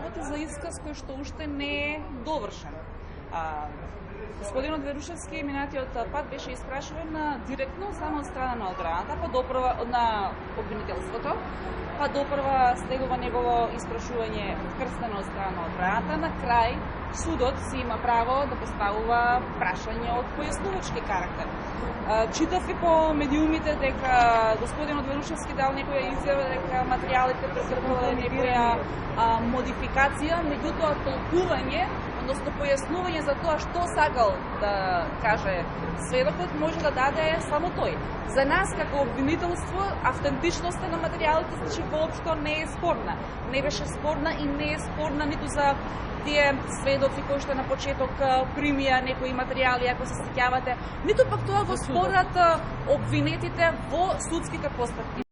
работи за исказ кој што уште не е довршен. Господинот Верушевски минатиот пат беше испрашуван директно само од страна на одбраната, па допрва на обвинителството, па допрва слегува негово испрашување крстено од страна на одбраната. На крај судот си има право да поставува прашање од појаснувачки карактер. Читав и по медиумите дека господинот Верушевски дал некоја изјава дека материјалите претрпеле некоја модификација, меѓутоа толкување, односно појаснување за тоа што сакал да каже сведокот може да даде само тој. За нас како обвинителство автентичноста на материјалите значи воопшто не е спорна. Не беше спорна и не е спорна ниту за тие сведоци кои што на почеток примија некои материјали, ако се сеќавате, ниту пак тоа го спорат обвинетите во судските постапки.